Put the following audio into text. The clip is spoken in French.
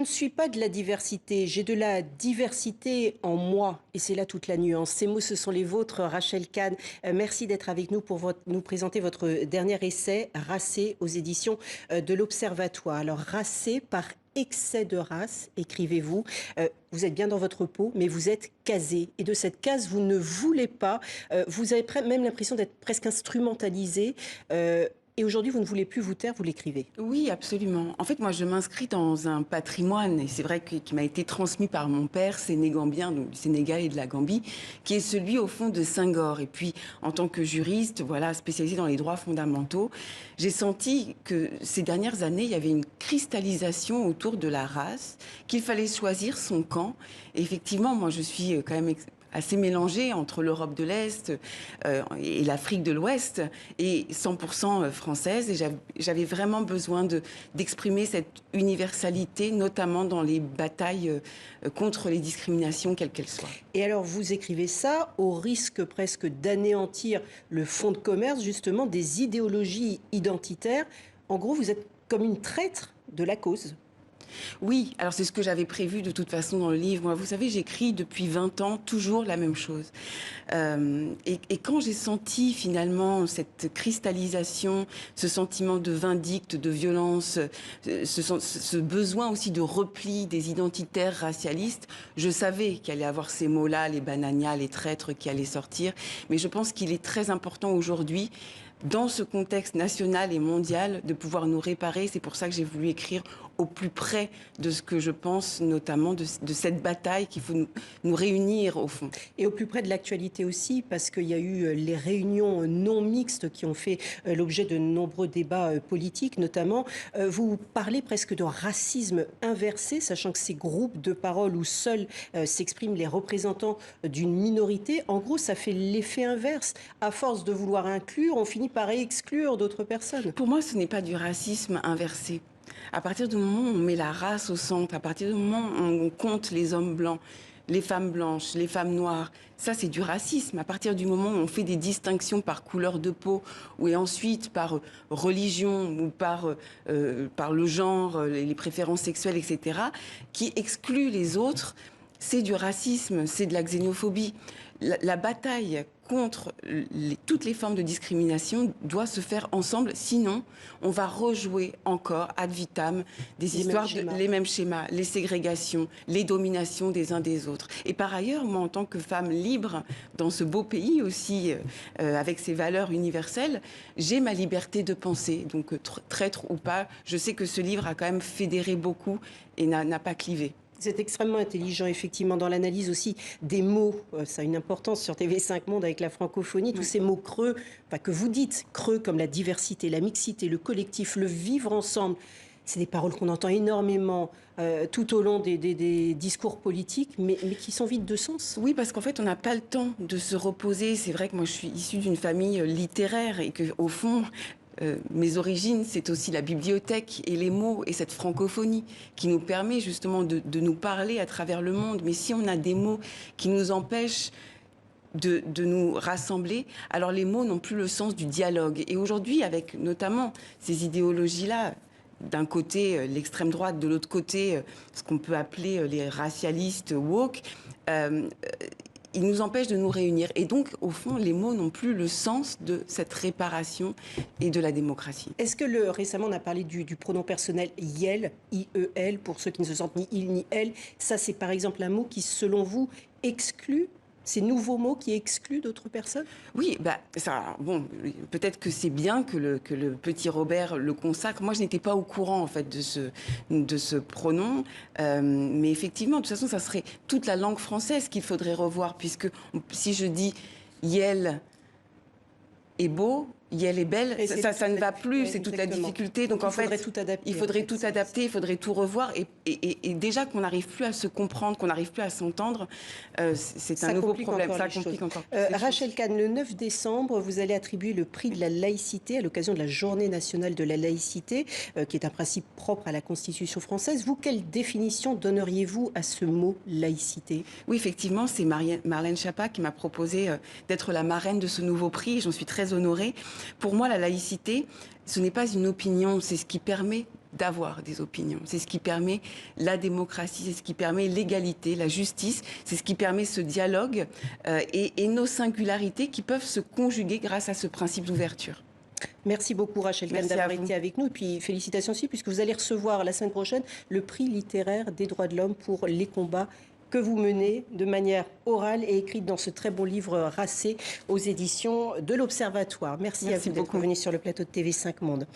Je ne suis pas de la diversité, j'ai de la diversité en moi et c'est là toute la nuance. Ces mots, ce sont les vôtres, Rachel Kahn. Merci d'être avec nous pour nous présenter votre dernier essai, Racé, aux éditions de l'Observatoire. Alors, Racé par excès de race, écrivez-vous. Vous êtes bien dans votre peau, mais vous êtes casé. Et de cette case, vous ne voulez pas. Vous avez même l'impression d'être presque instrumentalisé. Et aujourd'hui, vous ne voulez plus vous taire, vous l'écrivez. Oui, absolument. En fait, moi, je m'inscris dans un patrimoine, et c'est vrai qui m'a été transmis par mon père sénégambien, donc du Sénégal et de la Gambie, qui est celui, au fond, de Senghor. Et puis, en tant que juriste, voilà, spécialisée dans les droits fondamentaux, j'ai senti que ces dernières années, il y avait une cristallisation autour de la race, qu'il fallait choisir son camp. Et effectivement, moi, je suis quand même assez mélangée entre l'Europe de l'Est et l'Afrique de l'Ouest, et 100% française. Et j'avais vraiment besoin d'exprimer cette universalité, notamment dans les batailles contre les discriminations, quelles qu'elles soient. Et alors, vous écrivez ça au risque presque d'anéantir le fonds de commerce, justement, des idéologies identitaires. En gros, vous êtes comme une traître de la cause. Oui, alors c'est ce que j'avais prévu de toute façon dans le livre. Moi, vous savez, j'écris depuis 20 ans toujours la même chose. Et quand j'ai senti finalement cette cristallisation, ce sentiment de vindicte, de violence, ce besoin aussi de repli des identitaires racialistes, je savais qu'il allait y avoir ces mots-là, les bananias, les traîtres qui allaient sortir. Mais je pense qu'il est très important aujourd'hui, dans ce contexte national et mondial, de pouvoir nous réparer. C'est pour ça que j'ai voulu écrire au plus près de ce que je pense, notamment de cette bataille qu'il faut nous réunir au fond. Et au plus près de l'actualité aussi, parce qu'il y a eu les réunions non mixtes qui ont fait l'objet de nombreux débats politiques, notamment. Vous parlez presque de racisme inversé, sachant que ces groupes de parole où seuls s'expriment les représentants d'une minorité, en gros, ça fait l'effet inverse. À force de vouloir inclure, on finit par exclure d'autres personnes. Pour moi, ce n'est pas du racisme inversé. À partir du moment où on met la race au centre, à partir du moment où on compte les hommes blancs, les femmes blanches, les femmes noires, ça c'est du racisme. À partir du moment où on fait des distinctions par couleur de peau, ou et ensuite par religion, ou par le genre, les préférences sexuelles, etc., qui excluent les autres, c'est du racisme, c'est de la xénophobie. La bataille contre toutes les formes de discrimination doit se faire ensemble, sinon on va rejouer encore ad vitam les mêmes schémas, les ségrégations, les dominations des uns des autres. Et par ailleurs, moi en tant que femme libre dans ce beau pays aussi, avec ses valeurs universelles, j'ai ma liberté de penser. Donc traître ou pas, je sais que ce livre a quand même fédéré beaucoup et n'a pas clivé. C'est extrêmement intelligent, effectivement, dans l'analyse aussi des mots. Ça a une importance sur TV5 Monde avec la francophonie. Tous ces mots creux, enfin, que vous dites, creux comme la diversité, la mixité, le collectif, le vivre ensemble. C'est des paroles qu'on entend énormément tout au long des discours politiques, mais qui sont vides de sens. Oui, parce qu'en fait, on n'a pas le temps de se reposer. C'est vrai que moi, je suis issue d'une famille littéraire et qu'au fond, mes origines, c'est aussi la bibliothèque et les mots et cette francophonie qui nous permet justement de nous parler à travers le monde. Mais si on a des mots qui nous empêchent de nous rassembler, alors les mots n'ont plus le sens du dialogue. Et aujourd'hui, avec notamment ces idéologies-là, d'un côté l'extrême droite, de l'autre côté ce qu'on peut appeler les racialistes woke, ils nous empêchent de nous réunir. Et donc, au fond, les mots n'ont plus le sens de cette réparation et de la démocratie. Est-ce que récemment, on a parlé du pronom personnel IEL, I-E-L, pour ceux qui ne se sentent ni il ni elle. Ça, c'est par exemple un mot qui, selon vous, exclut ces nouveaux mots qui excluent d'autres personnes? Oui, ça, bon, peut-être que c'est bien que le petit Robert le consacre. Moi, je n'étais pas au courant, en fait, de ce pronom. Mais effectivement, de toute façon, ça serait toute la langue française qu'il faudrait revoir, puisque si je dis « yel » est beau, Yel est belle, ça ne va plus, c'est toute la difficulté. Donc en fait, il faudrait tout adapter, il faudrait tout revoir. Et déjà qu'on n'arrive plus à se comprendre, qu'on n'arrive plus à s'entendre, c'est un nouveau problème. Ça complique encore. Rachel Kahn, le 9 décembre, vous allez attribuer le prix de la laïcité à l'occasion de la Journée nationale de la laïcité, qui est un principe propre à la Constitution française. Vous, quelle définition donneriez-vous à ce mot laïcité? Oui, effectivement, c'est Marlène Schiappa qui m'a proposé d'être la marraine de ce nouveau prix. J'en suis très honorée. Pour moi, la laïcité, ce n'est pas une opinion, c'est ce qui permet d'avoir des opinions. C'est ce qui permet la démocratie, c'est ce qui permet l'égalité, la justice, c'est ce qui permet ce dialogue et nos singularités qui peuvent se conjuguer grâce à ce principe d'ouverture. Merci beaucoup Rachel Kahn d'avoir été avec nous. Et puis félicitations aussi, puisque vous allez recevoir la semaine prochaine le prix littéraire des droits de l'homme pour les combats que vous menez de manière orale et écrite dans ce très beau livre Racé aux éditions de l'Observatoire. Merci à vous d'être venu sur le plateau de TV5 Monde.